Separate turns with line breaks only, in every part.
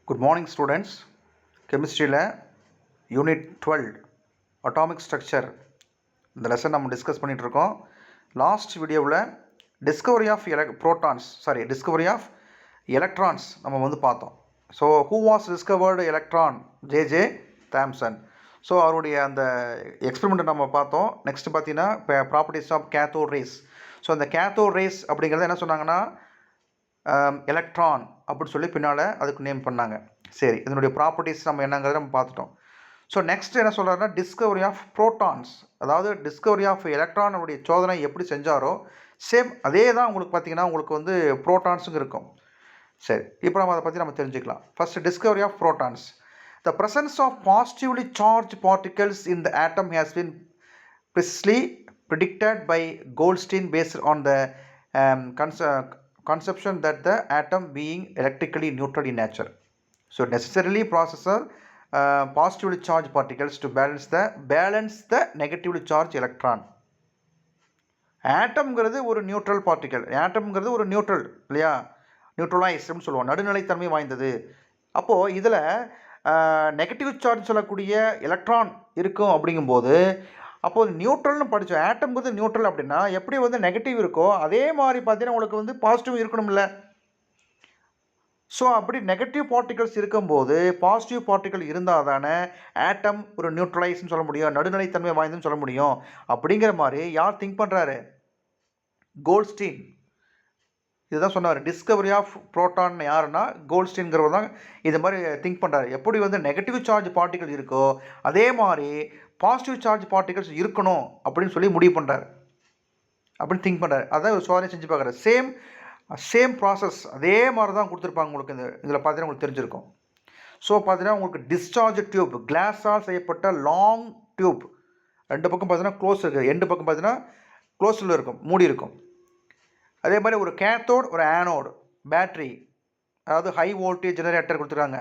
Good morning students. Chemistry Unit 12 Atomic Structure இந்த lesson நம்ம discuss பண்ணிட்டு இருக்கோம். லாஸ்ட் வீடியோவில் discovery of discovery of electrons நம்ம வந்து பார்த்தோம். So who was discovered electron? J Thomson. ஸோ அவருடைய அந்த எக்ஸ்பெரிமெண்ட்டை நம்ம பார்த்தோம். நெக்ஸ்ட் பார்த்தீங்கன்னா properties of cathode rays. So அந்த கேத்தோட் ரேஸ் அப்படிங்கிறத என்ன சொன்னாங்கன்னா எலக்ட்ரான் அப்படின்னு சொல்லி பின்னால் அதுக்கு நேம் பண்ணாங்க. சரி, இதனுடைய ப்ராப்பர்ட்டிஸ் நம்ம என்னங்கிறத நம்ம பார்த்துட்டோம். ஸோ நெக்ஸ்ட் என்ன சொல்கிறாருன்னா டிஸ்கவரி ஆஃப் ப்ரோட்டான்ஸ், அதாவது டிஸ்கவரி ஆஃப் எலக்ட்ரானுடைய சோதனை எப்படி செஞ்சாரோ சேம் அதே தான் உங்களுக்கு பார்த்தீங்கன்னா உங்களுக்கு வந்து ப்ரோட்டான்ஸுங்க இருக்கும். சரி, இப்போ நம்ம அதை பற்றி நம்ம தெரிஞ்சுக்கலாம். First discovery of protons. The presence of positively charged particles in the atom has been precisely predicted by Goldstein based on the conception that the atom being electrically neutral in nature. So necessarily processor positively charged particles to balance the negatively charged electron. ஆட்டம்ங்கிறது ஒரு neutral particle. ஆட்டம்ங்கிறது ஒரு neutral இல்லையா, நியூட்ரலைஸ்ன்னு சொல்லுவோம், நடுநிலைத்தன்மை வாய்ந்தது. அப்போது இதில் negative charge சொல்லக்கூடிய electron இருக்கும் அப்படிங்கும்போது அப்போது நியூட்ரல்னு படித்தோம். ஆட்டம்ங்கிறது நியூட்ரல் அப்படின்னா எப்படி வந்து நெகட்டிவ் இருக்கோ அதே மாதிரி பார்த்தீங்கன்னா உங்களுக்கு வந்து பாசிட்டிவ் இருக்கணும்ல. ஸோ அப்படி நெகட்டிவ் பார்ட்டிகல்ஸ் இருக்கும்போது பாசிட்டிவ் பார்ட்டிகல் இருந்தால் தானே ஆட்டம் ஒரு நியூட்ரலைஸ்ன்னு சொல்ல முடியும், நடுநிலைத்தன்மை வாய்ந்துன்னு சொல்ல முடியும். அப்படிங்கிற மாதிரி யார் திங்க் பண்ணுறாரு? கோல்ட்ஸ்டீன். இதுதான் சொன்னார். டிஸ்கவரி ஆஃப் புரோட்டான் யாருன்னா கோல்ட்ஸ்டீன்கிறவர் தான் இது மாதிரி திங்க் பண்ணுறாரு. எப்படி வந்து நெகட்டிவ் சார்ஜ் பார்ட்டிகல் இருக்கோ அதே மாதிரி பாசிட்டிவ் சார்ஜ் பார்ட்டிகல்ஸ் இருக்கணும் அப்படின்னு சொல்லி முடிவு பண்ணுறாரு, அப்படின்னு திங்க் பண்ணுறாரு. அதான் ஒரு சோதனை செஞ்சு பார்க்குறாரு. சேம் ப்ராசஸ் அதே மாதிரி தான் கொடுத்துருப்பாங்க உங்களுக்கு. இதில் பார்த்தீங்கன்னா உங்களுக்கு தெரிஞ்சிருக்கும். ஸோ பார்த்தீங்கன்னா உங்களுக்கு டிஸ்சார்ஜ் டியூப், கிளாஸால் செய்யப்பட்ட லாங் டியூப், ரெண்டு பக்கம் பார்த்தீங்கன்னா க்ளோஸ் இருக்குது, எண்டு பக்கம் பார்த்தீங்கன்னா க்ளோஸில் இருக்கும், மூடி இருக்கும். அதே மாதிரி ஒரு கேத்தோடு ஒரு ஆனோடு, பேட்ரி, அதாவது ஹை வோல்டேஜ் ஜெனரேட்டர் கொடுத்துருக்காங்க.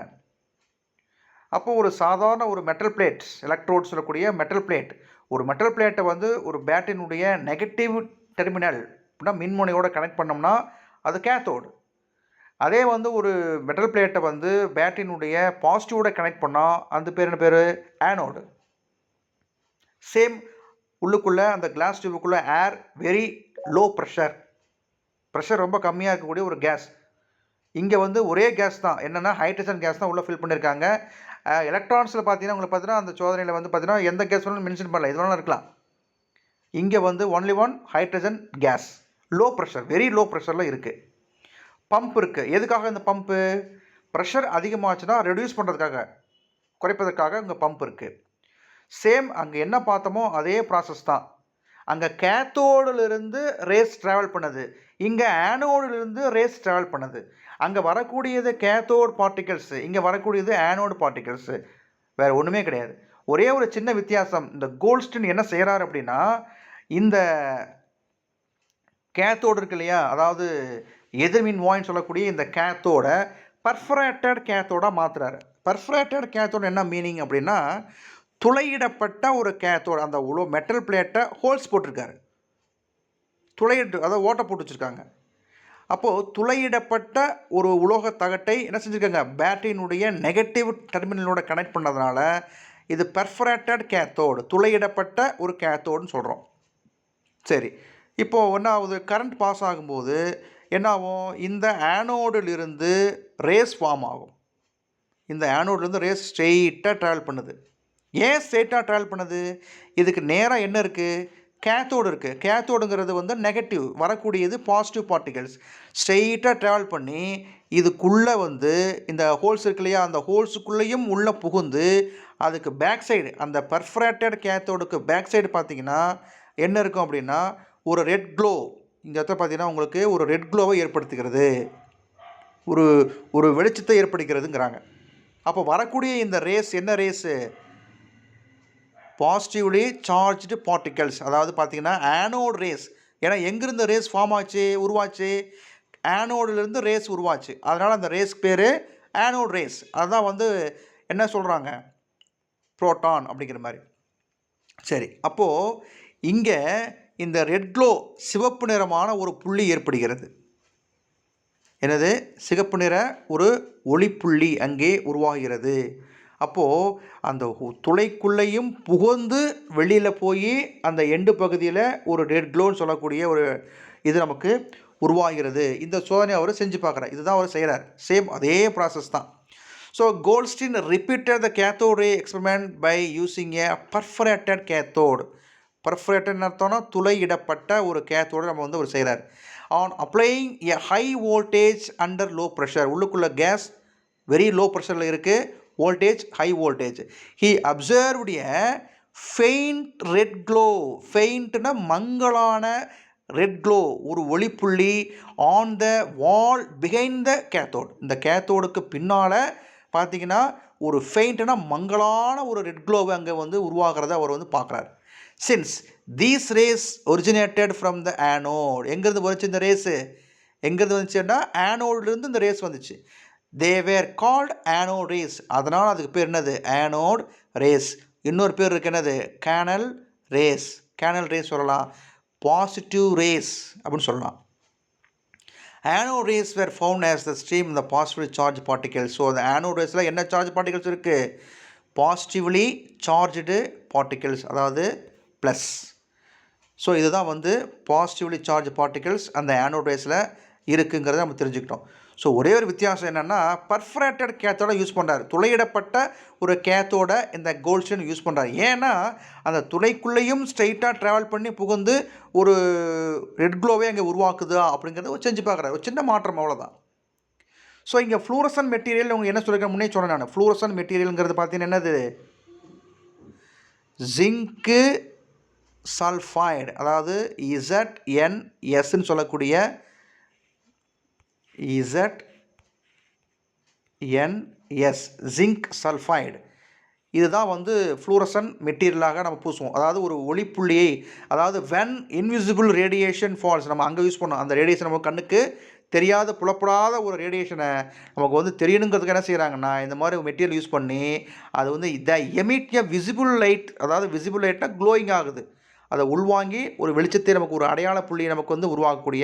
அப்போ ஒரு சாதாரண ஒரு மெட்டல் பிளேட், எலக்ட்ரோட் சொல்லக்கூடிய மெட்டல் பிளேட், ஒரு மெட்டல் பிளேட்டை வந்து ஒரு பேட்டரியினுடைய நெகட்டிவ் டெர்மினல் அப்படின்னா மின்முனையோடு கனெக்ட் பண்ணோம்னா அது கேத்தோடு. அதே வந்து ஒரு மெட்டல் பிளேட்டை வந்து பேட்டரியினுடைய பாசிட்டிவோட கனெக்ட் பண்ணால் அந்த பேர் என்ன பேர்? ஆனோடு. சேம் உள்ளுக்குள்ளே அந்த கிளாஸ் டியூபுக்குள்ளே ஏர் வெரி லோ ப்ரெஷர் ரொம்ப கம்மியாக இருக்கக்கூடிய ஒரு கேஸ். இங்கே வந்து ஒரே கேஸ் தான், என்னென்னா ஹைட்ரஜன் கேஸ் தான் உள்ளே ஃபில் பண்ணியிருக்காங்க. எலக்ட்ரான்ஸில் பார்த்தீங்கன்னா உங்களுக்கு பார்த்தீங்கன்னா அந்த சோதனையில் வந்து பார்த்தீங்கன்னா எந்த கேஸ் வேணாலும் மென்ஷன் பண்ணல, இது வேணாலும் இருக்கலாம். இங்கே வந்து only one hydrogen gas, low pressure, very low ப்ரெஷரில் இருக்குது. பம்ப் இருக்குது. எதுக்காக இந்த பம்ப்பு? ப்ரெஷர் அதிகமாச்சுன்னா ரெடியூஸ் பண்ணுறதுக்காக, குறைப்பதற்காக இங்கே பம்ப் இருக்குது. சேம் அங்கே என்ன பார்த்தோமோ அதே ப்ராசஸ் தான். அங்கே கேத்தோடிலிருந்து ரேஸ் ட்ராவல் பண்ணுது, இங்கே ஆனோடிலிருந்து ரேஸ் ட்ராவல் பண்ணுது. அங்கே வரக்கூடியது கேத்தோட் பார்ட்டிகல்ஸு, இங்கே வரக்கூடியது ஆனோடு பார்ட்டிகல்ஸு, வேறு ஒன்றுமே கிடையாது. ஒரே ஒரு சின்ன வித்தியாசம். இந்த கோல்ட்ஸ்டீன் என்ன செய்கிறாரு அப்படின்னா இந்த கேத்தோடு இருக்கு இல்லையா, அதாவது எதிர்மின் வாயின்னு சொல்லக்கூடிய இந்த கேத்தோட பர்ஃபரேட்டட் கேத்தோடாக மாற்றுறாரு. பர்ஃபரேட்டட் கேத்தோடு என்ன மீனிங் அப்படின்னா துளையிடப்பட்ட ஒரு கேத்தோடு. அந்த மெட்டல் பிளேட்டை ஹோல்ஸ் போட்டிருக்காரு, அதாவது ஓட்டை போட்டு வச்சுருக்காங்க. அப்போது துளையிடப்பட்ட ஒரு உலோக தகட்டை என்ன செஞ்சுருக்காங்க, பேட்டரியினுடைய நெகட்டிவ் டெர்மினலோட கனெக்ட் பண்ணதுனால இது பர்ஃபரேட்டட் கேத்தோடு, துளையிடப்பட்ட ஒரு கேத்தோடுன்னு சொல்கிறோம். சரி, இப்போது என்ன ஆகுது? கரண்ட் பாஸ் ஆகும்போது என்னாகும்? இந்த ஆனோடிலிருந்து ரேஸ் ஃபார்ம் ஆகும். இந்த ஆனோடிலேருந்து ரேஸ் ஸ்ட்ரெயிட்டாக ட்ராவல் பண்ணுது. ஏன் ஸ்ட்ரெயிட்டாக ட்ராவல் பண்ணுது? இதுக்கு நேராக என்ன இருக்குது? கேத்தோடு இருக்குது. கேத்தோடுங்கிறது வந்து நெகட்டிவ், வரக்கூடியது பாசிட்டிவ் பார்ட்டிகல்ஸ். ஸ்ட்ரெயிட்டாக ட்ராவல் பண்ணி இதுக்குள்ளே வந்து இந்த ஹோல்ஸ் இருக்கு இல்லையா, அந்த ஹோல்ஸுக்குள்ளேயும் உள்ளே புகுந்து அதுக்கு பேக் சைடு, அந்த பர்ஃபரேட்டட் கேத்தோடுக்கு பேக் சைடு பார்த்திங்கன்னா என்ன இருக்கும் அப்படின்னா ஒரு ரெட் க்ளோ. இந்த இடத்துல பார்த்தீங்கன்னா உங்களுக்கு ஒரு ரெட் க்ளோவை ஏற்படுத்துகிறது, ஒரு வெளிச்சத்தை ஏற்படுத்துகிறதுங்கிறாங்க. அப்போ வரக்கூடிய இந்த ரேஸ் என்ன ரேஸு? பாசிட்டிவ்லி சார்ஜ்டு பார்ட்டிகல்ஸ், அதாவது பார்த்திங்கன்னா ஆனோட் ரேஸ். ஏன்னா எங்கேருந்து ரேஸ் ஃபார்ம் ஆச்சு, உருவாச்சு? ஆனோடிலிருந்து ரேஸ் உருவாச்சு. அதனால் அந்த ரேஸ் பேர் ஆனோட் ரேஸ். அதுதான் வந்து என்ன சொல்கிறாங்க, புரோட்டான் அப்படிங்கிற மாதிரி. சரி, அப்போது இங்கே இந்த ரெட் க்ளோ, சிவப்பு நிறமான ஒரு புள்ளி ஏற்படுகிறது. எனது சிகப்பு நிற ஒரு ஒளிப்புள்ளி அங்கே உருவாகிறது. அப்போது அந்த துளைக்குள்ளேயும் புகுந்து வெளியில் போய் அந்த எண்டு பகுதியில் ஒரு ரெட் க்ளோன்னு சொல்லக்கூடிய ஒரு இது நமக்கு உருவாகிறது. இந்த சோதனை அவர் செஞ்சு பார்க்குறார். இதுதான் அவர் செய்கிறார். சேம் அதே ப்ராசஸ் தான். So Goldstein repeated the cathode ray experiment by using a perforated cathode. பர்ஃபரேட்டட்னு அர்த்தம்னா துளையிடப்பட்ட ஒரு கேத்தோடு நம்ம வந்து அவர் செய்கிறார். On applying a high voltage under low pressure. உள்ளுக்குள்ளே கேஸ் வெரி லோ ப்ரெஷரில் இருக்குது, voltage high voltage. He observed a faint red glow. ஃபெயிண்ட்னா மங்களான ரெட் க்ளோ, ஒரு ஒளிப்புள்ளி on the wall behind the cathode. இந்த கேத்தோடுக்கு பின்னால் பார்த்தீங்கன்னா ஒரு ஃபெயிண்ட்னா மங்களான ஒரு ரெட் க்ளோவை அங்கே வந்து உருவாகிறத அவர் வந்து பார்க்குறாரு. Since these race originated from the anode. எங்கேருந்து வந்துச்சு இந்த ரேஸு? எங்கேருந்து வந்துச்சுன்னா ஆனோட்லேருந்து இந்த ரேஸ் வந்துச்சு. They were called anode rays. அதனால் அதுக்கு பேர் என்னது? Anode rays. இன்னொரு பேர் இருக்கு, என்னது? Canal rays. கேனல் ரேஸ் சொல்லலாம், பாசிட்டிவ் ரேஸ் அப்படின்னு சொல்லலாம். Anode rays were found as the stream இந்த பாசிட்டிவ்லி சார்ஜ் பார்ட்டிகல்ஸ். ஸோ அந்த ஆனோட் ரேஸில் என்ன சார்ஜ் பார்ட்டிகல்ஸ் இருக்குது? பாசிட்டிவ்லி சார்ஜ்டு பார்ட்டிகல்ஸ், அதாவது ப்ளஸ். ஸோ இதுதான் வந்து பாசிட்டிவ்லி சார்ஜ் பார்ட்டிகல்ஸ் அந்த ஆனோட் ரேஸில் இருக்குங்கிறத நம்ம தெரிஞ்சுக்கிட்டோம். ஸோ ஒரே ஒரு வித்தியாசம் என்னென்னா பர்ஃபரேட்டட் கேத்தோட யூஸ் பண்ணுறாரு. துளையிடப்பட்ட ஒரு கேத்தோட இந்த கோல்ட்ஸ்டீன் யூஸ் பண்ணுறாரு. ஏன்னா அந்த துளைக்குள்ளேயும் ஸ்ட்ரைட்டாக ட்ராவல் பண்ணி புகுந்து ஒரு ரெட் க்ளோவே அங்கே உருவாக்குதா அப்படிங்கிறத செஞ்சு பார்க்குறாரு. ஒரு சின்ன மாற்றம், அவ்வளோதான். ஸோ இங்கே ஃப்ளூரசன் மெட்டீரியல் உங்களுக்கு என்ன சொல்லியிருக்கேன் முன்னே சொன்னேன் நான். ஃப்ளூரசன் மெட்டீரியலுங்கிறது பார்த்தீங்கன்னா என்னது? ஜிங்க்கு சல்ஃபைடு, அதாவது ZNSன்னு சொல்லக்கூடிய ZNS ஜிங்க் சல்ஃபைடு. இதுதான் வந்து ஃப்ளூரசன் மெட்டீரியலாக நம்ம பூசுவோம். அதாவது ஒரு ஒளிப்புள்ளியை, அதாவது வென் இன்விசிபிள் ரேடியேஷன் ஃபால்ஸ் நம்ம அங்கே யூஸ் பண்ணோம். அந்த ரேடியேஷன் நம்ம கண்ணுக்கு தெரியாத புலப்படாத ஒரு ரேடியேஷனை நமக்கு வந்து தெரியணுங்கிறதுக்கு என்ன செய்கிறாங்கன்னா இந்த மாதிரி மெட்டீரியல் யூஸ் பண்ணி அது வந்து த எமிட் எ விசிபிள் லைட். அதாவது விசிபிள் லைட்னா க்ளோயிங் ஆகுது. அதை உள்வாங்கி ஒரு வெளிச்சத்தை நமக்கு ஒரு அடையாள புள்ளியை நமக்கு வந்து உருவாக்கக்கூடிய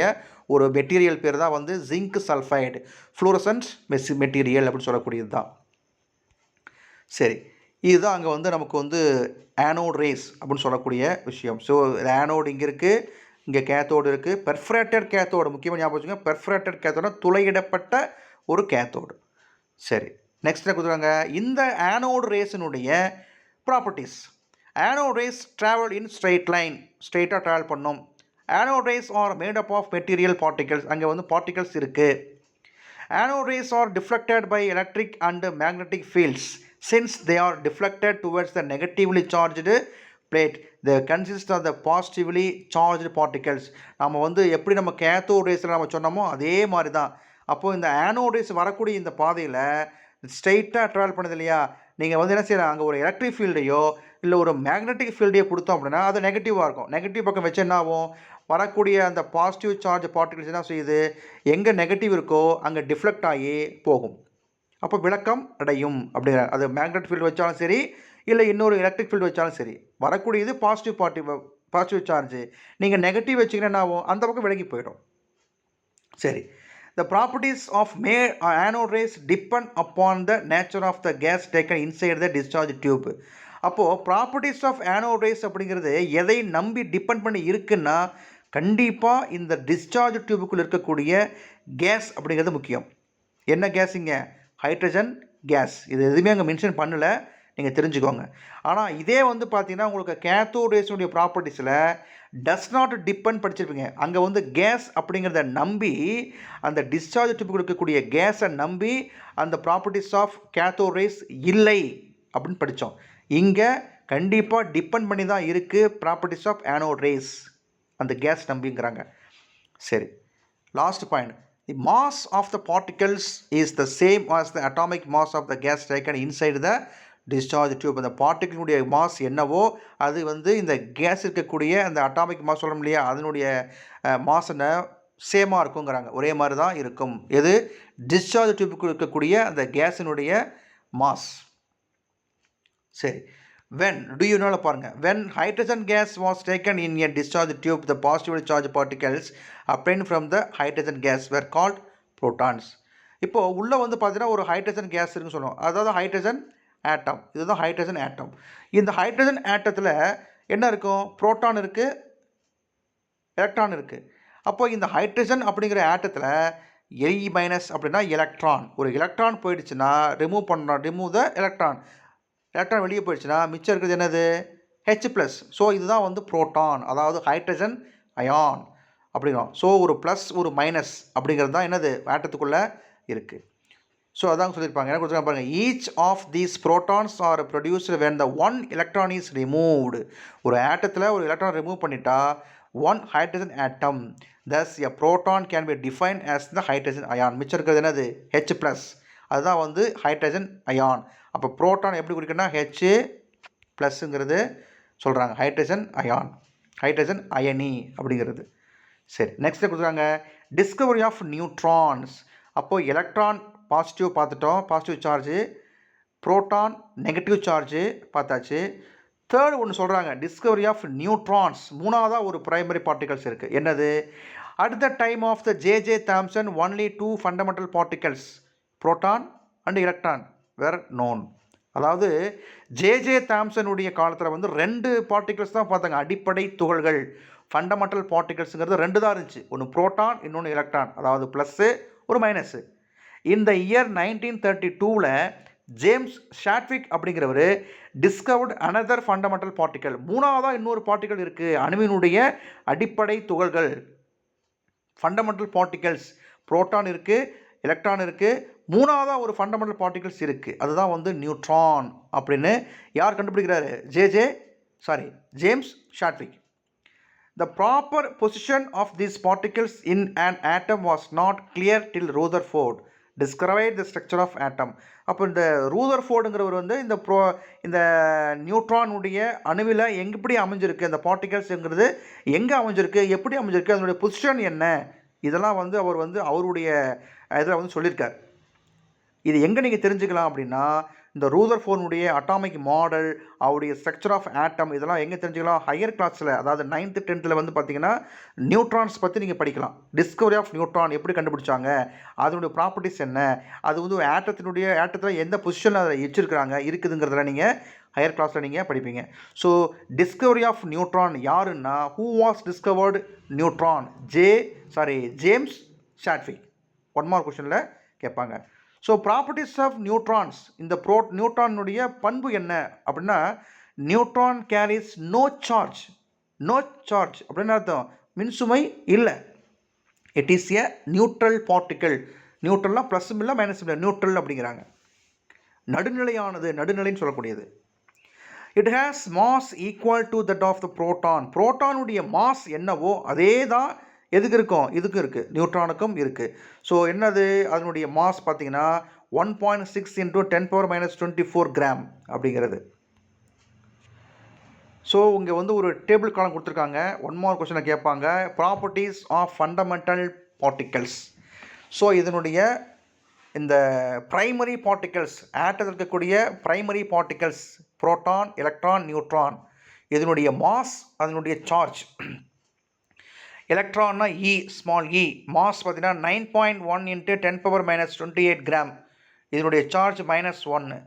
ஒரு மெட்டீரியல் பேர் தான் வந்து ஜிங்க் சல்ஃபைடு, ஃப்ளூரசன்ட் மெட்டீரியல் அப்படின்னு சொல்லக்கூடியது தான். சரி, இதுதான் அங்கே வந்து நமக்கு வந்து ஆனோட் ரேஸ் அப்படின்னு சொல்லக்கூடிய விஷயம். ஸோ ஆனோடு இங்கே இருக்குது, இங்கே கேத்தோடு இருக்குது. பெர்ஃபரேட்டட் கேத்தோடு முக்கியமாக ஞாபகம் வச்சுங்க. பெர்ஃபரேட்டட் கேத்தோட துளையிடப்பட்ட ஒரு கேத்தோடு. சரி, நெக்ஸ்ட் என்ன கொடுத்துருக்காங்க? இந்த ஆனோடு ரேஸினுடைய properties. Anode rays travel in straight line, ஸ்ட்ரெயிட்டாக ட்ராவல் பண்ணோம். Anode rays are made up of material particles, அங்கே வந்து பார்ட்டிகல்ஸ் இருக்குது. Anode rays are deflected by electric and magnetic fields. Since they are deflected towards the negatively charged plate, they consist of the positively charged particles. நம்ம வந்து எப்படி நம்ம cathode ரேஸில் நம்ம சொன்னோமோ அதே மாதிரி தான். அப்போது இந்த ஆனோட் ரேஸ் வரக்கூடிய இந்த பாதையில் ஸ்ட்ரெயிட்டாக ட்ராவல் பண்ணுது இல்லையா? நீங்கள் வந்து என்ன செய்யலாம், அங்கே ஒரு எலக்ட்ரிக் ஃபீல்டையோ இல்லை ஒரு மேக்னெட்டிக் ஃபீல்டையோ கொடுத்தோம் அப்படின்னா அது நெகட்டிவாக இருக்கும். நெகட்டிவ் பக்கம் வச்சு என்ன ஆகும்? வரக்கூடிய அந்த பாசிட்டிவ் சார்ஜ் பார்ட்டிகல்ஸ் என்ன செய்யுது? எங்கே நெகட்டிவ் இருக்கோ அங்கே டிஃப்ளெக்ட் ஆகி போகும். அப்போ விளக்கம் அடையும் அப்படிங்கிற. அது மேக்னெட் ஃபீல்டு வச்சாலும் சரி, இல்லை இன்னொரு எலக்ட்ரிக் ஃபீல்டு வச்சாலும் சரி, வரக்கூடியது பாசிட்டிவ் சார்ஜ். நீங்கள் நெகட்டிவ் வச்சிங்கன்னா என்ன ஆகும்? அந்த பக்கம் விலகி போயிடும். சரி, the properties of anode rays depend upon the nature of the gas taken inside the discharge tube. அப்போது ப்ராப்பர்ட்டிஸ் ஆஃப் ஆனோட் ரேஸ் அப்படிங்கிறது எதை நம்பி டிபெண்ட் பண்ணி இருக்குன்னா கண்டிப்பாக இந்த டிஸ்சார்ஜ் டியூபுக்குள் இருக்கக்கூடிய கேஸ் அப்படிங்கிறது முக்கியம். என்ன கேஸுங்க? Hydrogen case. இது எதுவுமே அங்கே மென்ஷன் பண்ணலை, நீங்கள் தெரிஞ்சுக்கோங்க. ஆனால் இதே வந்து பார்த்தீங்கன்னா உங்களுக்கு கேத்தோட் ரேஸுடைய ப்ராப்பர்ட்டிஸில் டஸ் நாட் டிபெண்ட் படிச்சிருப்பீங்க. அங்கே வந்து கேஸ் அப்படிங்கிறத நம்பி அந்த டிஸ்சார்ஜ் டியூப் கொடுக்கக்கூடிய கேஸை நம்பி அந்த ப்ராப்பர்ட்டிஸ் ஆஃப் கேத்தோட் ரேஸ் இல்லை அப்படின்னு படித்தோம். இங்கே கண்டிப்பாக டிபெண்ட் பண்ணி தான் இருக்குது ப்ராப்பர்ட்டிஸ் ஆஃப் ஆனோட் ரேஸ், அந்த கேஸ் நம்பிங்கிறாங்க. சரி, last point. The mass of the particles is the same as the atomic mass of the gas taken inside the discharge tube. அந்த பார்ட்டிகிளுடைய மாஸ் என்னவோ அது வந்து இந்த கேஸ் இருக்கக்கூடிய அந்த அட்டாமிக் மாஸ் சொல்லணும் இல்லையா, அதனுடைய மாஸ்னை சேமாக இருக்குங்கிறாங்க. ஒரே மாதிரி தான் இருக்கும். எது? டிஸ்சார்ஜ் டியூபுக்கு இருக்கக்கூடிய அந்த கேஸினுடைய மாஸ். சரி, when do you know பாருங்க, when hydrogen gas was taken in a discharge tube, the positively charged particles obtained from the hydrogen gas were called protons. இப்போது உள்ளே வந்து பார்த்தீங்கன்னா ஒரு ஹைட்ரஜன் கேஸ் இருக்குன்னு சொல்லுவோம், அதாவது ஹைட்ரஜன் ஆட்டம். இதுதான் ஹைட்ரஜன் ஆட்டம். இந்த ஹைட்ரஜன் ஆட்டத்தில் என்ன இருக்கும்? புரோட்டான் இருக்குது, எலக்ட்ரான் இருக்குது. அப்போ இந்த ஹைட்ரஜன் அப்படிங்கிற ஆட்டத்தில் எய் மைனஸ் அப்படின்னா எலக்ட்ரான். ஒரு எலக்ட்ரான் போயிடுச்சுன்னா ரிமூவ் த எலக்ட்ரான். எலக்ட்ரான் வெளியே போயிடுச்சுன்னா மிச்சம் இருக்கிறது என்னது? H plus. ஸோ இதுதான் வந்து புரோட்டான், அதாவது ஹைட்ரஜன் அயான் அப்படிங்கிறோம். ஸோ ஒரு ப்ளஸ் ஒரு மைனஸ் அப்படிங்கிறது தான் என்னது ஆட்டத்துக்குள்ளே இருக்குது. ஸோ அதான் சொல்லியிருப்பாங்க, என்ன கொடுத்துருக்காங்க பாருங்கள். Each of these protons are produced when the one electron is removed. ஒரு ஆட்டத்தில் ஒரு எலக்ட்ரான் ரிமூவ் பண்ணிட்டா one hydrogen atom, thus a proton can be defined as the hydrogen ion. மிச்சம் இருக்கிறது என்னது? H plus. அதுதான் வந்து ஹைட்ரஜன் அயான். அப்போ புரோட்டான் எப்படி குறிக்கணும்னா H ப்ளஸ்ங்கிறது சொல்கிறாங்க, ஹைட்ரஜன் அயான், ஹைட்ரஜன் அயனி அப்படிங்கிறது. சரி, நெக்ஸ்ட் கொடுத்துருக்காங்க டிஸ்கவரி ஆஃப் நியூட்ரான்ஸ். அப்போது எலக்ட்ரான் பாசிட்டிவ் பார்த்துட்டோம், positive charge. Proton negative charge பார்த்தாச்சு. தேர்ட் ஒன்று சொல்கிறாங்க, டிஸ்கவரி ஆஃப் நியூட்ரான்ஸ். மூணாவதாக ஒரு பிரைமரி பார்ட்டிகல்ஸ் இருக்குது. என்னது? At the time of the J Thomson only 2 fundamental particles, proton and electron were known. அதாவது ஜே தாம்சனுடைய காலத்தில் வந்து 2 பார்ட்டிகல்ஸ் தான் பார்த்தாங்க, அடிப்படை துகள்கள். ஃபண்டமெண்டல் பார்ட்டிகல்ஸுங்கிறது 2 தான் இருந்துச்சு, ஒன்று புரோட்டான் இன்னொன்று எலக்ட்ரான், அதாவது ப்ளஸ்ஸு ஒரு மைனஸு. இந்த இயர் 1932ல் ஜேம்ஸ் ஷாட்விக் அப்படிங்கிறவர் டிஸ்கவர்டு அனதர் ஃபண்டமெண்டல் பார்ட்டிக்கல். மூணாவதாக இன்னொரு பார்ட்டிக்கல் இருக்குது, அணுவினுடைய அடிப்படை துகள்கள், ஃபண்டமெண்டல் பார்ட்டிகல்ஸ். புரோட்டான் இருக்குது, எலக்ட்ரான் இருக்குது, மூணாவதாக ஒரு ஃபண்டமெண்டல் பார்ட்டிகல்ஸ் இருக்குது, அதுதான் வந்து நியூட்ரான் அப்படின்னு யார் கண்டுபிடிக்கிறாரு? James ஷாட்விக். The proper position of these particles in an atom was not clear till Rutherford described the structure of atom. அப்போ இந்த ரூதர்ஃபோர்டுங்கிறவர் வந்து இந்த நியூட்ரானுடைய அணுவில் எப்படி அமைஞ்சிருக்கு, அந்த பார்ட்டிகல்ஸுங்கிறது எங்கே அமைஞ்சிருக்கு, எப்படி அமைஞ்சிருக்கு, அதனுடைய பொசிஷன் என்ன, இதெல்லாம் வந்து அவர் வந்து அவருடைய இதில் வந்து சொல்லியிருக்கார். இது எங்கே நீங்கள் தெரிஞ்சுக்கலாம் அப்படின்னா, இந்த ரூதர்ஃபோர்டுடைய அட்டாமிக் மாடல், அவருடைய ஸ்ட்ரக்சர் ஆஃப் ஆட்டம், இதெல்லாம் எங்கே தெரிஞ்சுக்கலாம்? ஹையர் கிளாஸில், அதாவது 9th 10th வந்து பார்த்தீங்கன்னா நியூட்ரான்ஸ் பற்றி நீங்கள் படிக்கலாம். டிஸ்கவரி ஆஃப் நியூட்ரான் எப்படி கண்டுபிடிச்சாங்க, அதனுடைய ப்ராப்பர்ட்டிஸ் என்ன, அது வந்து ஆட்டத்தில் எந்த பொசிஷனில் அதை இருக்குதுங்கிறதுல நீங்கள் ஹையர் கிளாஸில் நீங்கள் படிப்பீங்க. ஸோ டிஸ்கவரி ஆஃப் நியூட்ரான் யாருன்னா, who was discovered neutron? James Chadwick. 1 mark கொஸ்டினில் கேட்பாங்க. ஸோ ப்ராப்பர்ட்டிஸ் ஆஃப் நியூட்ரான்ஸ், இந்த நியூட்ரானுடைய பண்பு என்ன அப்படின்னா, neutron carries no charge. No charge அப்படின்னு அர்த்தம், மின்சுமை இல்லை. It is a neutral particle. நியூட்ரல்னால் ப்ளஸ்ஸும் இல்லை மைனஸும் இல்லை, நியூட்ரல் அப்படிங்கிறாங்க. நடுநிலையானது, நடுநிலைன்னு சொல்லக்கூடியது. It has mass equal to that of the proton. புரோட்டானுடைய மாஸ் என்னவோ அதே தான் எதுக்கு இருக்கும்? இதுக்கும் இருக்குது, நியூட்ரானுக்கும் இருக்குது. ஸோ என்னது அதனுடைய மாஸ் பார்த்தீங்கன்னா 1.6 × 10⁻24 கிராம் அப்படிங்கிறது. ஸோ இங்கே வந்து ஒரு டேபிள் காலம் கொடுத்துருக்காங்க, 1 மார்க் கொஸ்டினை கேட்பாங்க. Properties of fundamental particles. So இதனுடைய இந்த பிரைமரி பார்ட்டிகல்ஸ், ஆட்டத்தில் இருக்கக்கூடிய primary particles, proton, electron, neutron, இதனுடைய மாஸ், அதனுடைய சார்ஜ். எலக்ட்ரான்னா இ, ஸ்மால் இ, மாஸ் பார்த்தீங்கன்னா 9.1 × 10⁻28 கிராம், இதனுடைய சார்ஜ் -1.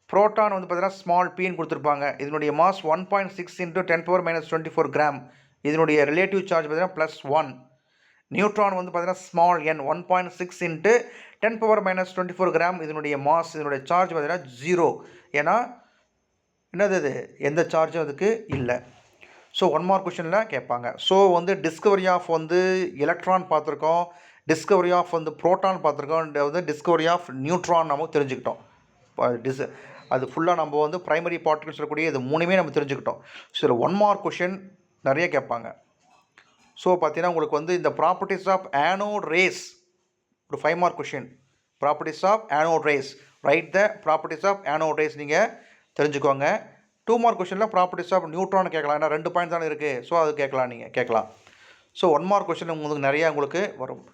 புரோட்டான் வந்து பார்த்தீங்கன்னா ஸ்மால் பின்னு கொடுத்துருப்பாங்க, இதனுடைய மாஸ் 1.6 × 10⁻24 கிராம், இதனுடைய ரிலேட்டிவ் சார்ஜ் பார்த்தீங்கன்னா +1. நியூட்ரான் வந்து பார்த்தீங்கன்னா ஸ்மால் என், 1.6 × 10⁻24 கிராம், இதனுடைய மாஸ், இதனுடைய சார்ஜ் பார்த்தீங்கன்னா 0. ஏன்னா என்னது இது, எந்த சார்ஜும் அதுக்கு இல்லை. ஸோ 1 மார்க் கொஸ்டினில் கேட்பாங்க. ஸோ வந்து டிஸ்கவரி ஆஃப் வந்து எலக்ட்ரான் பார்த்துருக்கோம், டிஸ்கவரி ஆஃப் வந்து புரோட்டான் பார்த்துருக்கோம், வந்து டிஸ்கவரி ஆஃப் நியூட்ரான் நம்ம தெரிஞ்சுக்கிட்டோம். அது ஃபுல்லாக நம்ம வந்து பிரைமரி பார்ட்டிகல்ஸ் சொல்லக்கூடிய இது 3மே நம்ம தெரிஞ்சுக்கிட்டோம். ஸோ இதில் 1 மார்க் கொஸ்டின் நிறைய கேட்பாங்க. ஸோ பார்த்தீங்கன்னா உங்களுக்கு வந்து இந்த ப்ராப்பர்ட்டிஸ் ஆஃப் ஆனோட் ரேஸ் ஒரு 5 mark question. Properties of anode rays, right the properties of anode rays நீங்கள் தெரிஞ்சுக்கோங்க. 2 மார்க் கொஸ்டினில் ப்ராப்பர்ட்டிஸ் ஆஃப் நியூட்ரான் கேட்கலாம், ஏன்னா 2 பாயிண்ட் தானே இருக்குது. ஸோ அது கேட்கலாம். ஸோ 1 மார்க் கொஸ்டின் உங்களுக்கு நிறையா உங்களுக்கு வரும்.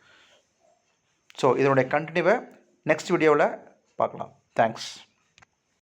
ஸோ இதனுடைய கண்டினியூவை நெக்ஸ்ட் வீடியோவில் பார்க்கலாம். தேங்க்ஸ்.